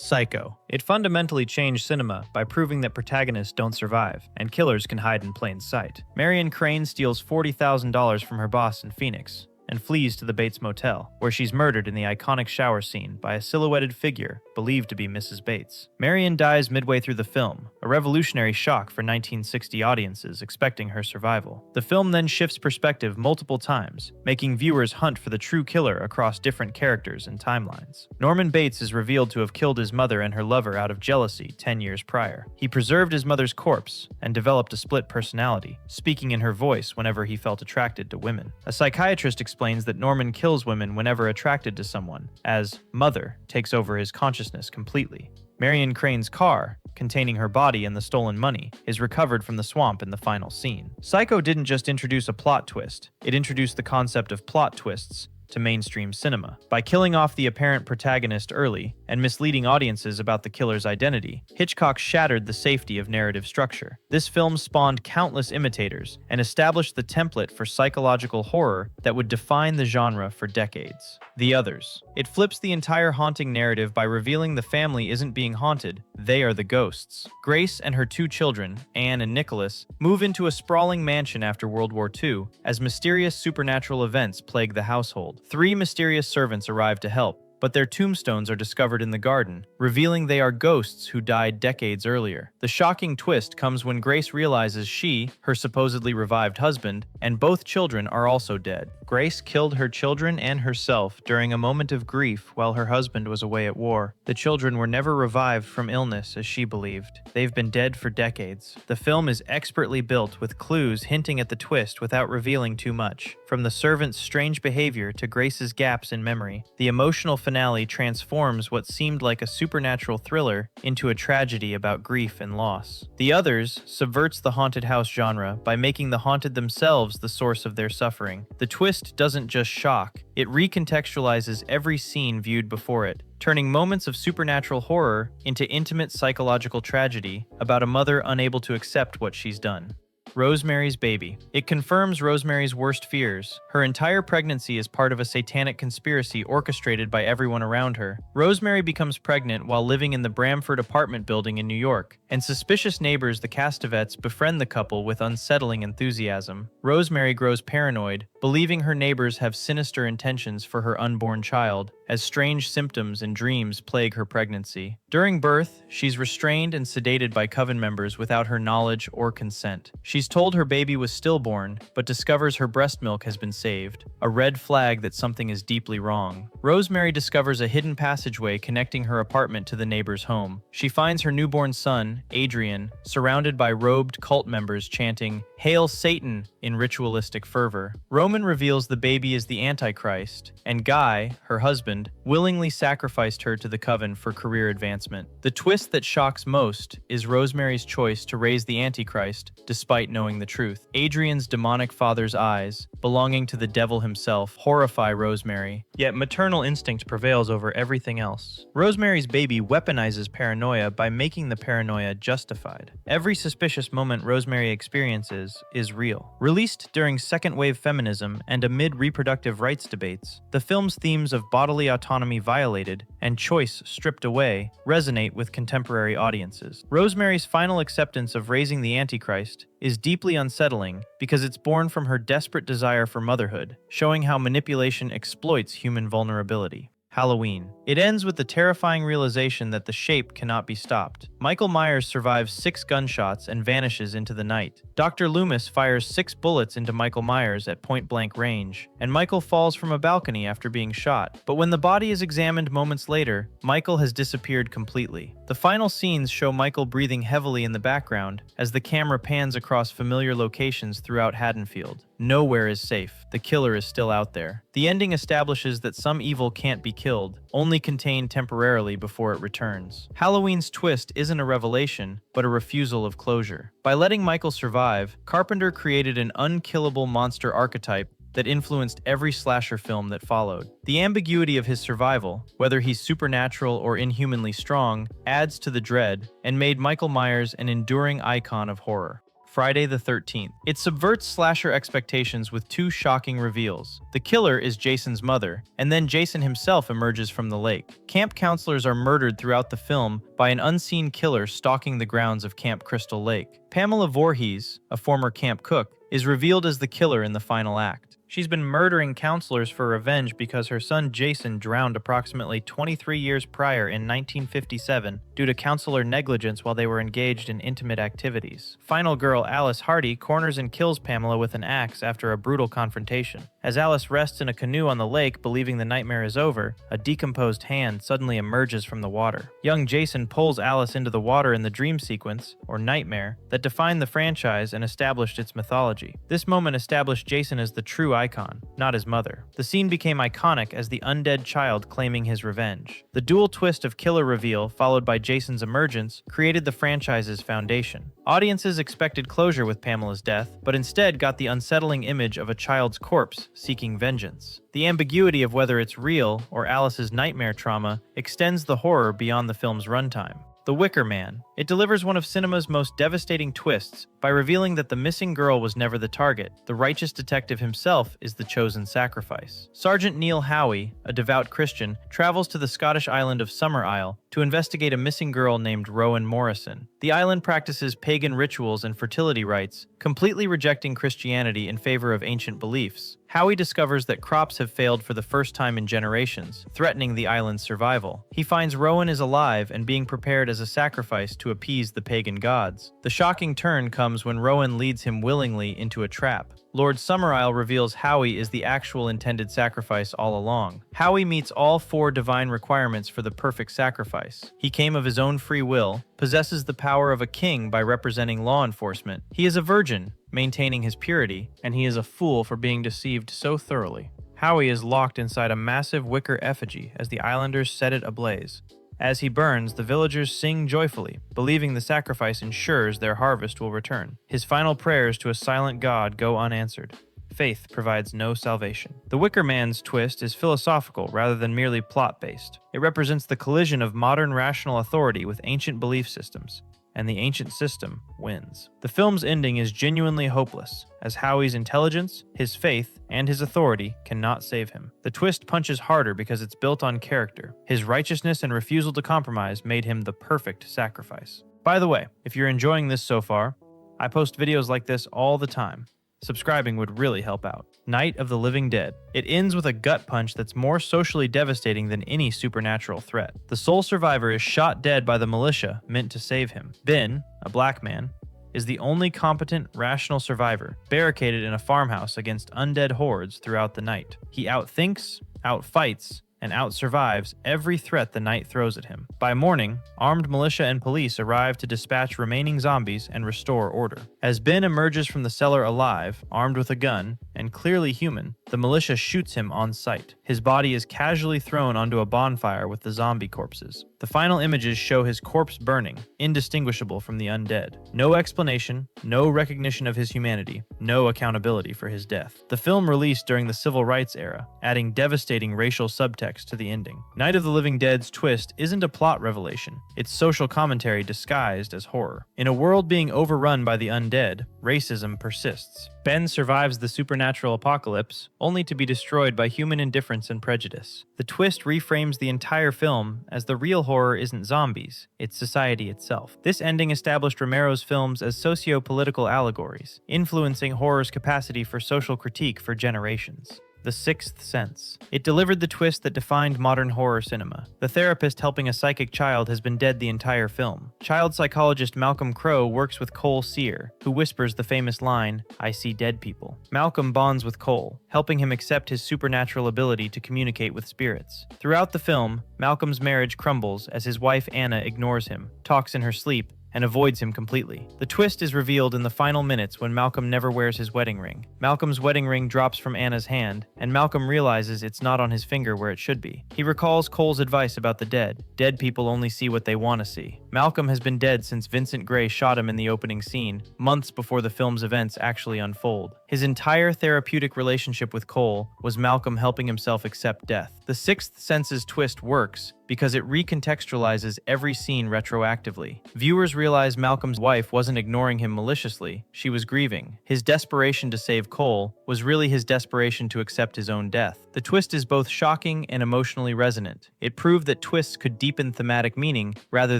Psycho. It fundamentally changed cinema by proving that protagonists don't survive, and killers can hide in plain sight. Marion Crane steals $40,000 from her boss in Phoenix, and flees to the Bates Motel, where she's murdered in the iconic shower scene by a silhouetted figure believed to be Mrs. Bates. Marion dies midway through the film, a revolutionary shock for 1960 audiences expecting her survival. The film then shifts perspective multiple times, making viewers hunt for the true killer across different characters and timelines. Norman Bates is revealed to have killed his mother and her lover out of jealousy 10 years prior. He preserved his mother's corpse and developed a split personality, speaking in her voice whenever he felt attracted to women. A psychiatrist explains that Norman kills women whenever attracted to someone, as Mother takes over his consciousness completely. Marion Crane's car, containing her body and the stolen money, is recovered from the swamp in the final scene. Psycho didn't just introduce a plot twist, it introduced the concept of plot twists to mainstream cinema. By killing off the apparent protagonist early and misleading audiences about the killer's identity, Hitchcock shattered the safety of narrative structure. This film spawned countless imitators and established the template for psychological horror that would define the genre for decades. The Others. It flips the entire haunting narrative by revealing the family isn't being haunted, they are the ghosts. Grace and her two children, Anne and Nicholas, move into a sprawling mansion after World War II as mysterious supernatural events plague the household. 3 mysterious servants arrive to help, but their tombstones are discovered in the garden, revealing they are ghosts who died decades earlier. The shocking twist comes when Grace realizes she, her supposedly revived husband, and both children are also dead. Grace killed her children and herself during a moment of grief while her husband was away at war. The children were never revived from illness as she believed. They've been dead for decades. The film is expertly built with clues hinting at the twist without revealing too much. From the servant's strange behavior to Grace's gaps in memory, the emotional finale transforms what seemed like a supernatural thriller into a tragedy about grief and loss. The Others subverts the haunted house genre by making the haunted themselves the source of their suffering. The twist doesn't just shock, it recontextualizes every scene viewed before it, turning moments of supernatural horror into intimate psychological tragedy about a mother unable to accept what she's done. Rosemary's Baby. It confirms Rosemary's worst fears. Her entire pregnancy is part of a satanic conspiracy orchestrated by everyone around her. Rosemary becomes pregnant while living in the Bramford apartment building in New York, and suspicious neighbors, the Castevets, befriend the couple with unsettling enthusiasm. Rosemary grows paranoid, believing her neighbors have sinister intentions for her unborn child, as strange symptoms and dreams plague her pregnancy. During birth, she's restrained and sedated by coven members without her knowledge or consent. She's told her baby was stillborn, but discovers her breast milk has been saved, a red flag that something is deeply wrong. Rosemary discovers a hidden passageway connecting her apartment to the neighbor's home. She finds her newborn son, Adrian, surrounded by robed cult members chanting, "Hail Satan," in ritualistic fervor. Roman reveals the baby is the Antichrist, and Guy, her husband, willingly sacrificed her to the coven for career advancement. The twist that shocks most is Rosemary's choice to raise the Antichrist despite knowing the truth. Adrian's demonic father's eyes, belonging to the devil himself, horrify Rosemary, yet maternal instinct prevails over everything else. Rosemary's Baby weaponizes paranoia by making the paranoia justified. Every suspicious moment Rosemary experiences is real. Released during second-wave feminism and amid reproductive rights debates, the film's themes of bodily autonomy violated and choice stripped away resonate with contemporary audiences. Rosemary's final acceptance of raising the Antichrist is deeply unsettling because it's born from her desperate desire for motherhood, showing how manipulation exploits human vulnerability. Halloween. It ends with the terrifying realization that the shape cannot be stopped. Michael Myers survives 6 gunshots and vanishes into the night. Dr. Loomis fires 6 bullets into Michael Myers at point-blank range, and Michael falls from a balcony after being shot. But when the body is examined moments later, Michael has disappeared completely. The final scenes show Michael breathing heavily in the background as the camera pans across familiar locations throughout Haddonfield. Nowhere is safe. The killer is still out there. The ending establishes that some evil can't be killed, only contained temporarily before it returns. Halloween's twist isn't a revelation, but a refusal of closure. By letting Michael survive, Carpenter created an unkillable monster archetype that influenced every slasher film that followed. The ambiguity of his survival, whether he's supernatural or inhumanly strong, adds to the dread and made Michael Myers an enduring icon of horror. Friday the 13th. It subverts slasher expectations with two shocking reveals. The killer is Jason's mother, and then Jason himself emerges from the lake. Camp counselors are murdered throughout the film by an unseen killer stalking the grounds of Camp Crystal Lake. Pamela Voorhees, a former camp cook, is revealed as the killer in the final act. She's been murdering counselors for revenge because her son Jason drowned approximately 23 years prior in 1957 due to counselor negligence while they were engaged in intimate activities. Final girl Alice Hardy corners and kills Pamela with an axe after a brutal confrontation. As Alice rests in a canoe on the lake believing the nightmare is over, a decomposed hand suddenly emerges from the water. Young Jason pulls Alice into the water in the dream sequence, or nightmare, that defined the franchise and established its mythology. This moment established Jason as the true icon, not his mother. The scene became iconic as the undead child claiming his revenge. The dual twist of killer reveal followed by Jason's emergence created the franchise's foundation. Audiences expected closure with Pamela's death, but instead got the unsettling image of a child's corpse seeking vengeance. The ambiguity of whether it's real or Alice's nightmare trauma extends the horror beyond the film's runtime. The Wicker Man. It delivers one of cinema's most devastating twists by revealing that the missing girl was never the target. The righteous detective himself is the chosen sacrifice. Sergeant Neil Howie, a devout Christian, travels to the Scottish island of Summerisle to investigate a missing girl named Rowan Morrison. The island practices pagan rituals and fertility rites, completely rejecting Christianity in favor of ancient beliefs. Howie discovers that crops have failed for the first time in generations, threatening the island's survival. He finds Rowan is alive and being prepared as a sacrifice to appease the pagan gods. The shocking turn comes when Rowan leads him willingly into a trap. Lord Summerisle reveals Howie is the actual intended sacrifice all along. Howie meets all 4 divine requirements for the perfect sacrifice. He came of his own free will, possesses the power of a king by representing law enforcement. He is a virgin, maintaining his purity, and he is a fool for being deceived so thoroughly. Howie is locked inside a massive wicker effigy as the islanders set it ablaze. As he burns, the villagers sing joyfully, believing the sacrifice ensures their harvest will return. His final prayers to a silent God go unanswered. Faith provides no salvation. The Wicker Man's twist is philosophical rather than merely plot-based. It represents the collision of modern rational authority with ancient belief systems, and the ancient system wins. The film's ending is genuinely hopeless, as Howie's intelligence, his faith, and his authority cannot save him. The twist punches harder because it's built on character. His righteousness and refusal to compromise made him the perfect sacrifice. By the way, if you're enjoying this so far, I post videos like this all the time. Subscribing would really help out. Night of the Living Dead. It ends with a gut punch that's more socially devastating than any supernatural threat. The sole survivor is shot dead by the militia meant to save him. Ben, a black man, is the only competent, rational survivor, barricaded in a farmhouse against undead hordes throughout the night. He outthinks, outfights, and outsurvives every threat the night throws at him. By morning, armed militia and police arrive to dispatch remaining zombies and restore order. As Ben emerges from the cellar alive, armed with a gun, and clearly human, the militia shoots him on sight. His body is casually thrown onto a bonfire with the zombie corpses. The final images show his corpse burning, indistinguishable from the undead. No explanation, no recognition of his humanity, no accountability for his death. The film released during the civil rights era, adding devastating racial subtext to the ending. Night of the Living Dead's twist isn't a plot revelation, it's social commentary disguised as horror. In a world being overrun by the undead, racism persists. Ben survives the supernatural apocalypse, only to be destroyed by human indifference and prejudice. The twist reframes the entire film as the real horror isn't zombies, it's society itself. This ending established Romero's films as socio-political allegories, influencing horror's capacity for social critique for generations. The Sixth Sense. It delivered the twist that defined modern horror cinema. The therapist helping a psychic child has been dead the entire film. Child psychologist Malcolm Crowe works with Cole Sear, who whispers the famous line, "I see dead people." Malcolm bonds with Cole, helping him accept his supernatural ability to communicate with spirits. Throughout the film, Malcolm's marriage crumbles as his wife Anna ignores him, talks in her sleep, and avoids him completely. The twist is revealed in the final minutes when Malcolm never wears his wedding ring. Malcolm's wedding ring drops from Anna's hand, and Malcolm realizes it's not on his finger where it should be. He recalls Cole's advice about the dead. Dead people only see what they want to see. Malcolm has been dead since Vincent Gray shot him in the opening scene, months before the film's events actually unfold. His entire therapeutic relationship with Cole was Malcolm helping himself accept death. The Sixth Sense's twist works because it recontextualizes every scene retroactively. Viewers realize Malcolm's wife wasn't ignoring him maliciously, she was grieving. His desperation to save Cole was really his desperation to accept his own death. The twist is both shocking and emotionally resonant. It proved that twists could deepen thematic meaning rather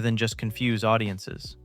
than just confuse audiences.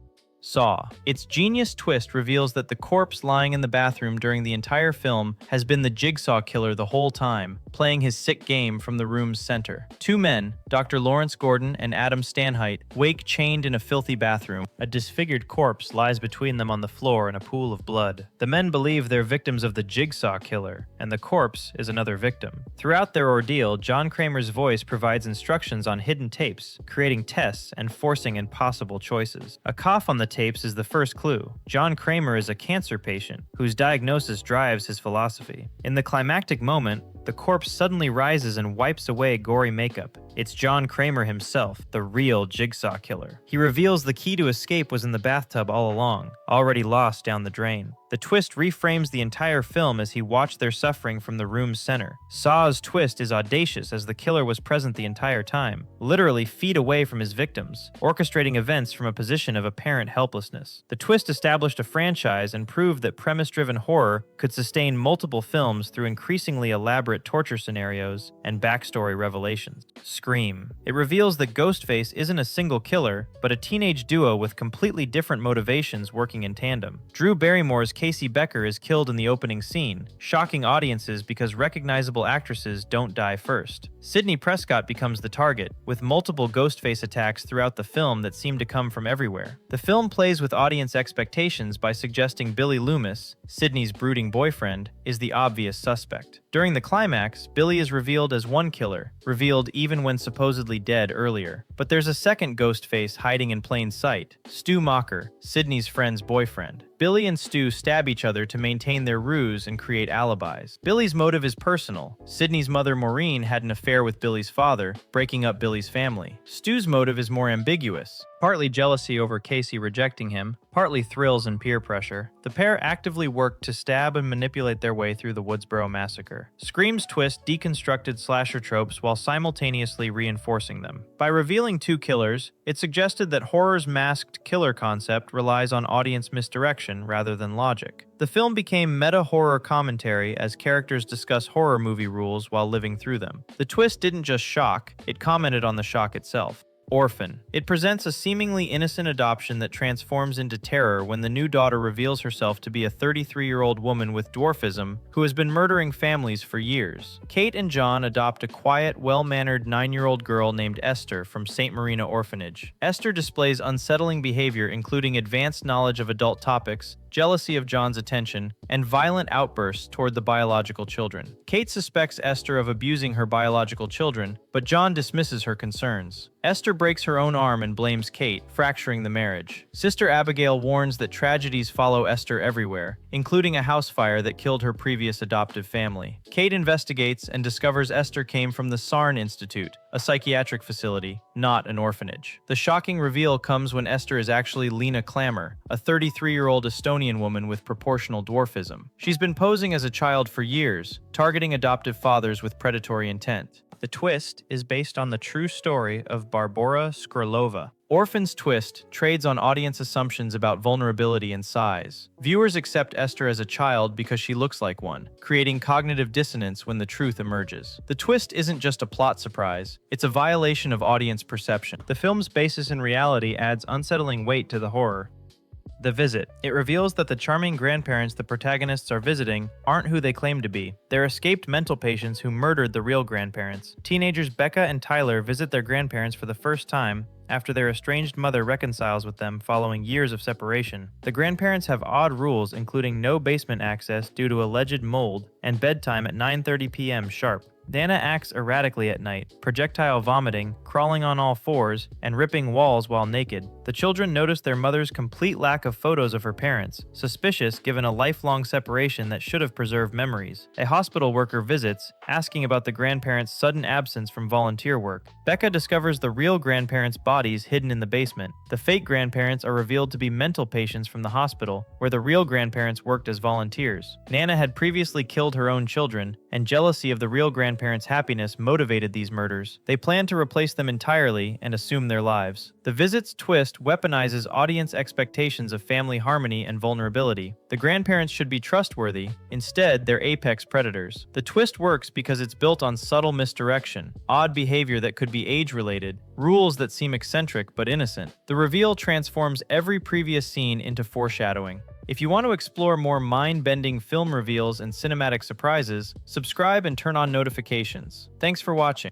Saw. Its genius twist reveals that the corpse lying in the bathroom during the entire film has been the Jigsaw killer the whole time, playing his sick game from the room's center. Two men, Dr. Lawrence Gordon and Adam Stanheight, wake chained in a filthy bathroom. A disfigured corpse lies between them on the floor in a pool of blood. The men believe they're victims of the Jigsaw killer, and the corpse is another victim. Throughout their ordeal, John Kramer's voice provides instructions on hidden tapes, creating tests and forcing impossible choices. A cough on the tapes is the first clue. John Kramer is a cancer patient whose diagnosis drives his philosophy. In the climactic moment, the corpse suddenly rises and wipes away gory makeup. It's John Kramer himself, the real Jigsaw killer. He reveals the key to escape was in the bathtub all along, already lost down the drain. The twist reframes the entire film as he watched their suffering from the room's center. Saw's twist is audacious as the killer was present the entire time, literally feet away from his victims, orchestrating events from a position of apparent helplessness. The twist established a franchise and proved that premise-driven horror could sustain multiple films through increasingly elaborate torture scenarios and backstory revelations. Scream. It reveals that Ghostface isn't a single killer, but a teenage duo with completely different motivations working in tandem. Drew Barrymore's Casey Becker is killed in the opening scene, shocking audiences because recognizable actresses don't die first. Sidney Prescott becomes the target, with multiple Ghostface attacks throughout the film that seem to come from everywhere. The film plays with audience expectations by suggesting Billy Loomis, Sidney's brooding boyfriend, is the obvious suspect. During the climax, Billy is revealed as one killer, revealed even when supposedly dead earlier. But there's a second Ghostface hiding in plain sight, Stu Macher, Sidney's friend's boyfriend. Billy and Stu stab each other to maintain their ruse and create alibis. Billy's motive is personal. Sidney's mother Maureen had an affair with Billy's father, breaking up Billy's family. Stu's motive is more ambiguous. Partly jealousy over Casey rejecting him, partly thrills and peer pressure. The pair actively worked to stab and manipulate their way through the Woodsboro massacre. Scream's twist deconstructed slasher tropes while simultaneously reinforcing them. By revealing two killers, it suggested that horror's masked killer concept relies on audience misdirection rather than logic. The film became meta-horror commentary as characters discuss horror movie rules while living through them. The twist didn't just shock, it commented on the shock itself. Orphan. It presents a seemingly innocent adoption that transforms into terror when the new daughter reveals herself to be a 33-year-old woman with dwarfism who has been murdering families for years. Kate and John adopt a quiet, well-mannered 9-year-old girl named Esther from St. Marina Orphanage. Esther displays unsettling behavior including advanced knowledge of adult topics, jealousy of John's attention, and violent outbursts toward the biological children. Kate suspects Esther of abusing her biological children, but John dismisses her concerns. Esther breaks her own arm and blames Kate, fracturing the marriage. Sister Abigail warns that tragedies follow Esther everywhere, including a house fire that killed her previous adoptive family. Kate investigates and discovers Esther came from the Sarn Institute, a psychiatric facility, not an orphanage. The shocking reveal comes when Esther is actually Lena Klammer, a 33-year-old Estonian woman with proportional dwarfism. She's been posing as a child for years, targeting adoptive fathers with predatory intent. The twist is based on the true story of Barbora Skrylova. Orphan's twist trades on audience assumptions about vulnerability and size. Viewers accept Esther as a child because she looks like one, creating cognitive dissonance when the truth emerges. The twist isn't just a plot surprise, it's a violation of audience perception. The film's basis in reality adds unsettling weight to the horror. The Visit. It reveals that the charming grandparents the protagonists are visiting aren't who they claim to be. They're escaped mental patients who murdered the real grandparents. Teenagers Becca and Tyler visit their grandparents for the first time after their estranged mother reconciles with them following years of separation. The grandparents have odd rules, including no basement access due to alleged mold and bedtime at 9:30 p.m. sharp. Nana acts erratically at night, projectile vomiting, crawling on all fours, and ripping walls while naked. The children notice their mother's complete lack of photos of her parents, suspicious given a lifelong separation that should have preserved memories. A hospital worker visits, asking about the grandparents' sudden absence from volunteer work. Becca discovers the real grandparents' bodies hidden in the basement. The fake grandparents are revealed to be mental patients from the hospital, where the real grandparents worked as volunteers. Nana had previously killed her own children, and jealousy of the real grandparents grandparents' happiness motivated these murders, they plan to replace them entirely and assume their lives. The visit's twist weaponizes audience expectations of family harmony and vulnerability. The grandparents should be trustworthy, instead, they're apex predators. The twist works because it's built on subtle misdirection, odd behavior that could be age-related, rules that seem eccentric but innocent. The reveal transforms every previous scene into foreshadowing. If you want to explore more mind-bending film reveals and cinematic surprises, subscribe and turn on notifications. Thanks for watching.